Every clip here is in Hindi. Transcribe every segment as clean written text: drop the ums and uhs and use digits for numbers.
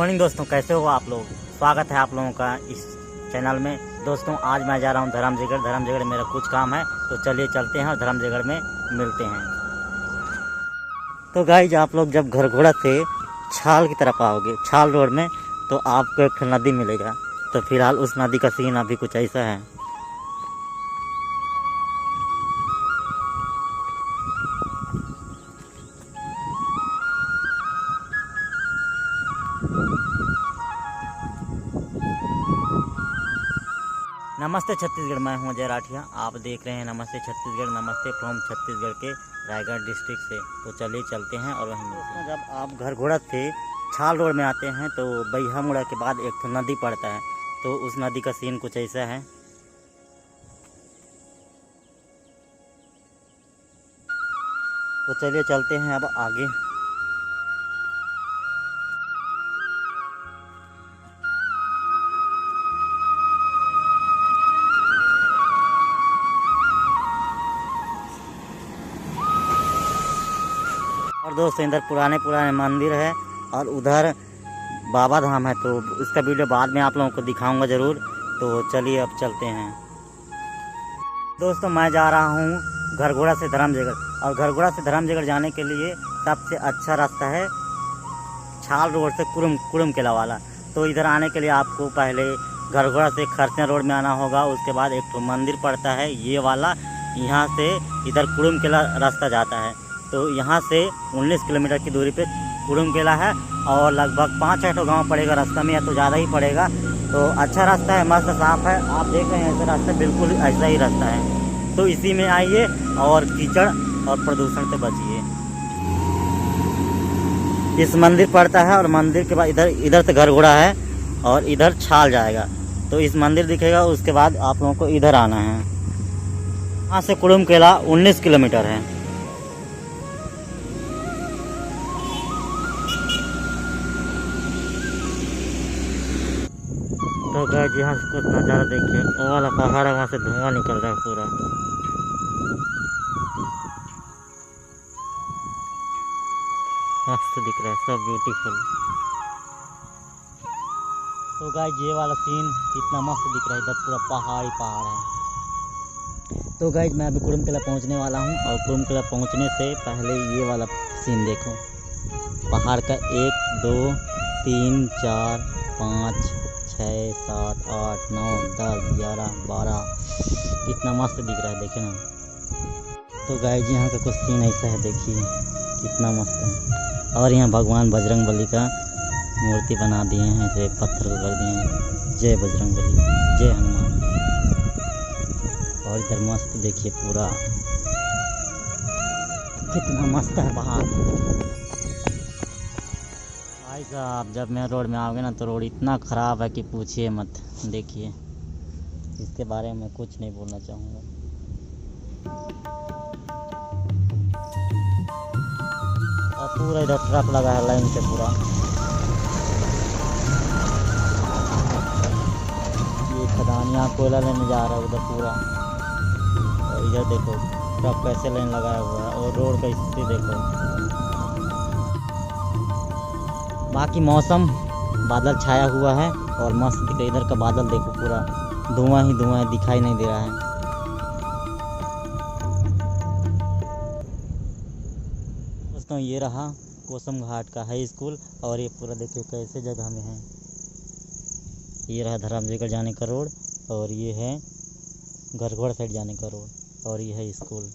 मॉर्निंग दोस्तों, कैसे हो आप लोग। स्वागत है आप लोगों का इस चैनल में। दोस्तों आज मैं जा रहा हूँ धर्मजयगढ़ मेरा कुछ काम है, तो चलिए चलते हैं और धर्मजयगढ़ में मिलते हैं। तो गाइज आप लोग जब घरघोड़ा से छाल की तरफ आओगे, छाल रोड में, तो आपको एक नदी मिलेगा। तो फिलहाल उस नदी का सीन अभी कुछ ऐसा है। नमस्ते छत्तीसगढ़, मैं हूं अजय राठिया। आप देख रहे हैं नमस्ते छत्तीसगढ़। नमस्ते फ्रॉम छत्तीसगढ़ के रायगढ़ डिस्ट्रिक्ट से। तो चलिए चलते हैं और वहीं मिलते हैं। जब आप घरघोड़ा से छाल रोड में आते हैं तो बैहा मुड़ा के बाद एक तो नदी पड़ता है। तो उस नदी का सीन कुछ ऐसा है। तो चलिए चलते हैं अब आगे। और दोस्तों इधर पुराने मंदिर है और उधर बाबा धाम है। तो इसका वीडियो बाद में आप लोगों को दिखाऊंगा ज़रूर। तो चलिए अब चलते हैं। दोस्तों मैं जा रहा हूँ घरघोड़ा से धर्मजयगढ़, और घरघोड़ा से धर्मजयगढ़ जाने के लिए सबसे अच्छा रास्ता है छाल रोड से कुरुम किला वाला। तो इधर आने के लिए आपको पहले घरघोड़ा से खरसिया रोड में आना होगा। उसके बाद एक तो मंदिर पड़ता है ये वाला, यहाँ से इधर कुरुम किला रास्ता जाता है। तो यहाँ से 19 किलोमीटर की दूरी पे कुरुम किला है, और लगभग 5-6 गांव पड़ेगा रास्ता में, या तो ज़्यादा ही पड़ेगा। तो अच्छा रास्ता है, मस्त साफ है। आप देख रहे हैं ऐसा रास्ता, बिल्कुल ऐसा ही रास्ता है। तो इसी में आइए और कीचड़ और प्रदूषण से बचिए। इस मंदिर पड़ता है और मंदिर के बाद इधर से घरघोड़ा है और इधर छाल जाएगा। तो इस मंदिर दिखेगा, उसके बाद आप लोगों को इधर आना है। यहाँ से कुरुम किला 19 किलोमीटर है। तो गाइस यहाँ से कुछ नज़ारा देखिए, वो वाला पहाड़ है, वहाँ से धुआं निकल रहा है पूरा। मस्त दिख रहा है, सब ब्यूटीफुल। तो गाइस ये वाला सीन कितना मस्त दिख रहा है, इधर पूरा पहाड़ है। तो गाइस मैं अभी कुरुम किला पहुँचने वाला हूँ, और कुरुम किला पहुँचने से पहले ये वाला सीन देखो। पहाड़ का 1 2 3 4 5 6 7 8 9 10 11 12 कितना मस्त दिख रहा है, देखे ना। तो गाइस यहाँ का कुछ सीन ऐसा है, देखिए कितना मस्त है। और यहाँ भगवान बजरंगबली का मूर्ति बना दिए हैं, ऐसे पत्थर को कर दिए हैं। जय बजरंगबली, जय हनुमान। और इधर मस्त देखिए पूरा कितना मस्त है पहाड़। भाई साहब जब मैं रोड में आओगे ना, तो रोड इतना ख़राब है कि पूछिए मत। देखिए इसके बारे में कुछ नहीं बोलना चाहूँगा। और पूरा इधर ट्रक लगा है लाइन से पूरा। ये खदानियाँ कोयला लेने जा रहा है उधर पूरा। और इधर देखो ट्रक कैसे लाइन लगाया हुआ है, और रोड का स्थिति देखो। बाकी मौसम बादल छाया हुआ है और मस्त दिख रहा है। इधर का बादल देखो, पूरा धुआं ही धुआं है, दिखाई नहीं दे रहा है। दोस्तों ये रहा कोसम घाट का हाई स्कूल, और ये पूरा देखिए कैसे जगह में है। ये रहा धर्मजयगढ़ जाने का रोड, और ये है घरघोड़ा साइड जाने का रोड, और ये है स्कूल।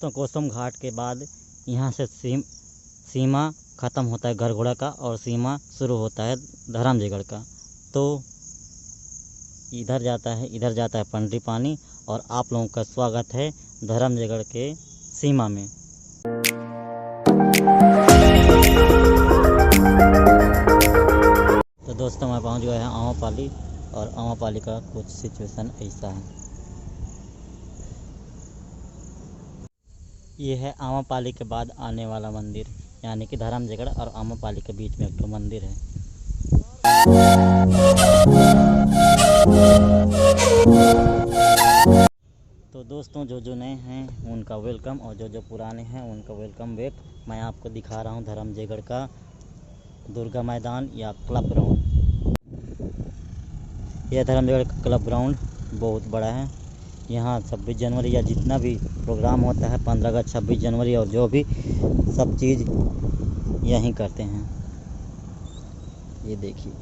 तो कोसम घाट के बाद यहाँ से सीमा ख़त्म होता है घरघोड़ा का, और सीमा शुरू होता है धर्मजयगढ़ का। तो इधर जाता है पंडरी पानी, और आप लोगों का स्वागत है धर्मजयगढ़ के सीमा में। तो दोस्तों मैं पहुंच गया है आमापाली, और आमापाली का कुछ सिचुएशन ऐसा है। ये है आमापाली के बाद आने वाला मंदिर, यानी कि धर्मजयगढ़ और आमापाली के बीच में एक तो मंदिर है। तो दोस्तों जो नए हैं उनका वेलकम, और जो पुराने हैं उनका वेलकम बैक। मैं आपको दिखा रहा हूँ धर्मजयगढ़ का दुर्गा मैदान या क्लब ग्राउंड। यह धर्मजयगढ़ का क्लब ग्राउंड बहुत बड़ा है। यहाँ 26 जनवरी या जितना भी प्रोग्राम होता है, 15 अगस्त, 26 जनवरी और जो भी सब चीज़ यहीं करते हैं। ये देखिए,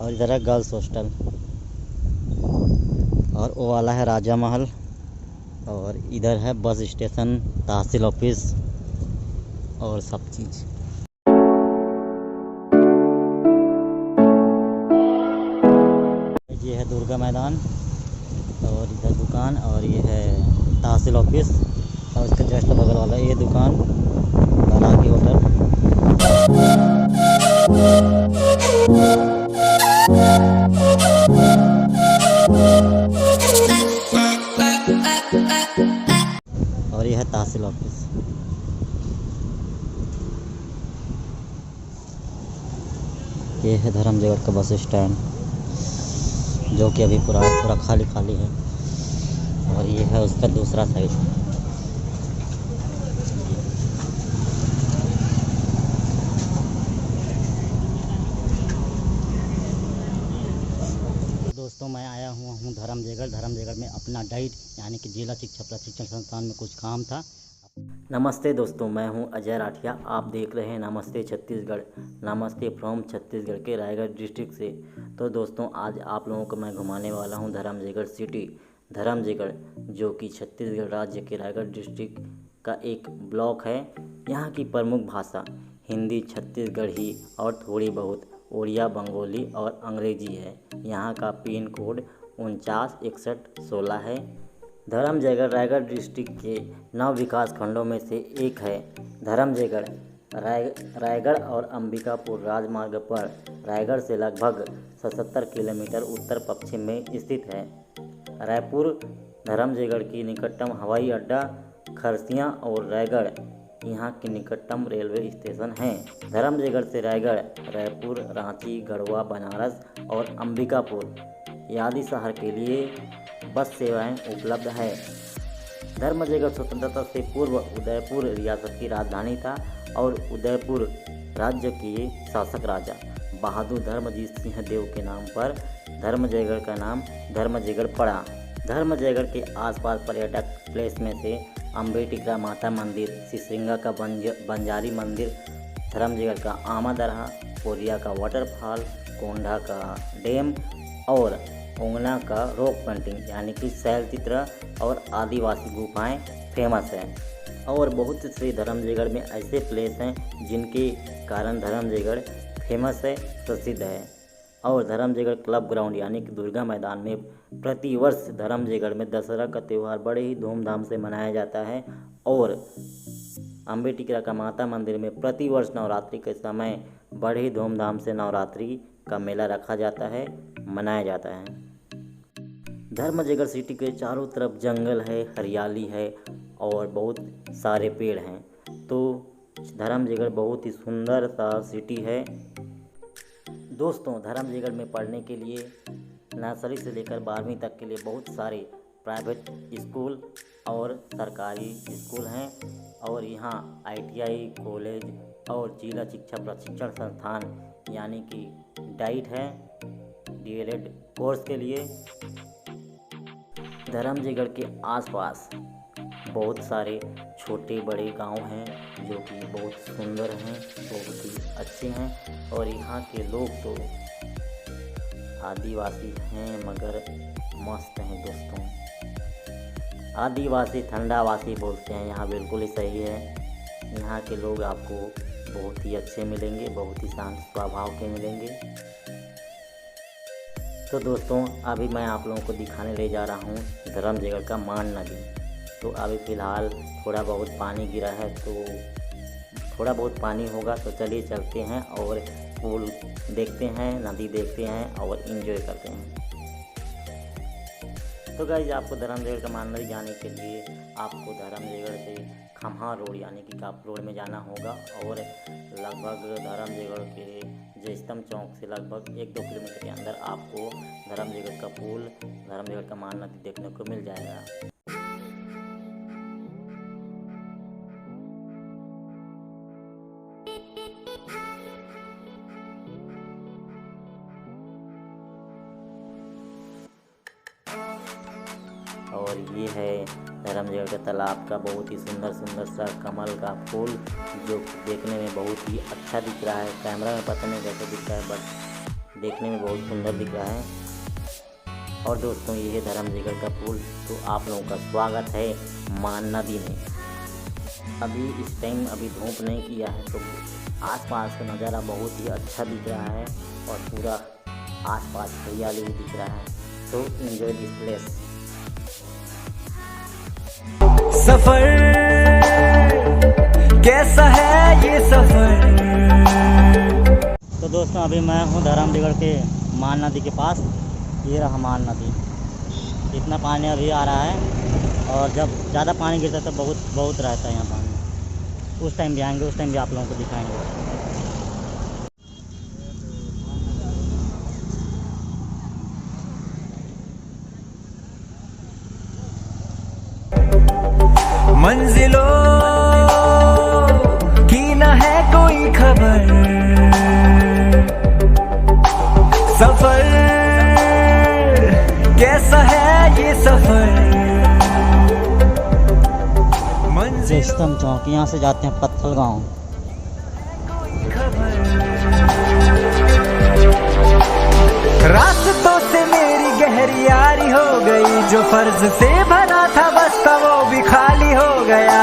और इधर है गर्ल्स हॉस्टल, और वो वाला है राजा महल, और इधर है बस स्टेशन, तहसील ऑफिस और सब चीज़। ये है दुर्गा मैदान, और इधर दुकान, और ये है तहसील ऑफिस, और इसके जस्ट बगल वाला ये दुकान बालाकी होटल। और यह है तहसील ऑफिस। ये है धर्मजयगढ़ का बस स्टैंड, जो कि अभी पूरा खाली खाली है। और ये है उसका दूसरा साइड। दोस्तों, मैं आया हुआ हूँ धर्मजयगढ़ में अपना डाइट यानी कि जिला शिक्षा प्रशिक्षण संस्थान में कुछ काम था। नमस्ते दोस्तों, मैं हूं अजय राठिया। आप देख रहे हैं नमस्ते छत्तीसगढ़। नमस्ते फ्रॉम छत्तीसगढ़ के रायगढ़ डिस्ट्रिक्ट से। तो दोस्तों, आज आप लोगों को मैं घुमाने वाला हूं धर्मजयगढ़ सिटी। धर्मजयगढ़ जो कि छत्तीसगढ़ राज्य के रायगढ़ डिस्ट्रिक्ट का एक ब्लॉक है। यहाँ की प्रमुख भाषा हिंदी, छत्तीसगढ़ी और थोड़ी बहुत उड़िया, बंगाली और अंग्रेजी है। यहाँ का पिन कोड 496116 है। धर्मजयगढ़ रायगढ़ डिस्ट्रिक्ट के 9 विकास खंडों में से एक है। धर्मजयगढ़ रायगढ़ और अंबिकापुर राजमार्ग पर रायगढ़ से लगभग 77 किलोमीटर उत्तर पश्चिम में स्थित है। रायपुर धर्मजयगढ़ की निकटतम हवाई अड्डा, खरसिया और रायगढ़ यहाँ के निकटतम रेलवे स्टेशन हैं। धर्मजयगढ़ से रायगढ़, रायपुर, रांची, गढ़वा, बनारस और अंबिकापुर आदि शहर के लिए बस सेवाएं उपलब्ध है। धर्मजयगढ़ स्वतंत्रता से पूर्व उदयपुर रियासत की राजधानी था और उदयपुर राज्य के शासक राजा बहादुर धर्मजीत सिंह देव के नाम पर धर्मजयगढ़ का नाम धर्मजयगढ़ पड़ा। धर्मजयगढ़ के आसपास पर्यटक प्लेस में से अम्बेटिकरा माता मंदिर, सिसरिंगा का बंजारी मंदिर, धर्मजयगढ़ का आमा दरहा, कोरिया का वाटरफॉल, कोंढा का डैम और ओंगना का रॉक पेंटिंग यानी कि शैल चित्र और आदिवासी गुफाएं फेमस हैं। और बहुत से धर्मजयगढ़ में ऐसे प्लेस हैं जिनके कारण धर्मजयगढ़ फेमस है, प्रसिद्ध है। और धर्मजयगढ़ क्लब ग्राउंड यानी कि दुर्गा मैदान में प्रतिवर्ष धर्मजयगढ़ में दशहरा का त्यौहार बड़े ही धूमधाम से मनाया जाता है। और अम्बेटिकरा का माता मंदिर में प्रतिवर्ष नवरात्रि के समय बड़े ही धूमधाम से नवरात्रि का मेला रखा जाता है, मनाया जाता है। धर्मजयगढ़ सिटी के चारों तरफ जंगल है, हरियाली है और बहुत सारे पेड़ हैं। तो धर्मजयगढ़ बहुत ही सुंदर सा सिटी है। दोस्तों, धर्मजयगढ़ में पढ़ने के लिए नर्सरी से लेकर 12वीं तक के लिए बहुत सारे प्राइवेट स्कूल और सरकारी स्कूल हैं। और यहाँ ITI कॉलेज और जिला शिक्षा प्रशिक्षण संस्थान यानी कि डाइट है DLED कोर्स के लिए। धर्मजयगढ़ के आसपास बहुत सारे छोटे बड़े गांव हैं जो कि बहुत सुंदर हैं, बहुत ही अच्छे हैं। और यहाँ के लोग तो आदिवासी हैं मगर मस्त हैं दोस्तों। आदिवासी ठंडावासी बोलते हैं, यहाँ बिल्कुल ही सही है। यहाँ के लोग आपको बहुत ही अच्छे मिलेंगे, बहुत ही शांत स्वभाव के मिलेंगे। तो दोस्तों, अभी मैं आप लोगों को दिखाने ले जा रहा हूँ धर्मजयगढ़ का मान नदी। तो अभी फ़िलहाल थोड़ा बहुत पानी गिरा है, तो थोड़ा बहुत पानी होगा, तो चलिए चलते हैं और पुल देखते हैं, नदी देखते हैं और एंजॉय करते हैं। तो गाइस, आपको धर्मजयगढ़ का मान नदी जाने के लिए आपको धर्मजयगढ़ से खम्हा रोड यानी कि काप रोड में जाना होगा। और लगभग धर्मजयगढ़ के जयस्तंभ चौक से लगभग 1-2 किलोमीटर के अंदर आपको धर्मजयगढ़ का पुल, धर्मजयगढ़ का मान नदी देखने को मिल जाएगा। और ये है धर्मजयगढ़ के तालाब का बहुत ही सुंदर सुंदर सा कमल का फूल, जो देखने में बहुत ही अच्छा दिख रहा है। कैमरा में पता नहीं कैसे दिख रहा है, बट देखने में बहुत सुंदर दिख रहा है। और दोस्तों, ये है धर्मजयगढ़ का फूल। तो आप लोगों का स्वागत है मान नदी में। अभी इस टाइम अभी धूप नहीं किया है, तो आसपास का नज़ारा बहुत ही अच्छा दिख रहा है और पूरा आसपास हरियाली भी दिख रहा है। तो एंजॉय दिस प्लेस। सफर कैसा है ये सफर। तो दोस्तों, अभी मैं हूँ धर्मजयगढ़ के मान नदी के पास। ये रहा मान नदी। इतना पानी अभी आ रहा है, और जब ज़्यादा पानी गिरता है तो बहुत रहता है यहाँ पानी। उस टाइम भी आएंगे, उस टाइम भी आप लोगों को दिखाएंगे। मंजिलों की न है कोई खबर, सफर कैसा है ये सफर। रेशम चौक, यहाँ से जाते हैं पत्थल गाँव। रास्तों से मेरी गहरी यारी हो गई, जो फर्ज से भरा था बस वो भी खाली हो गया।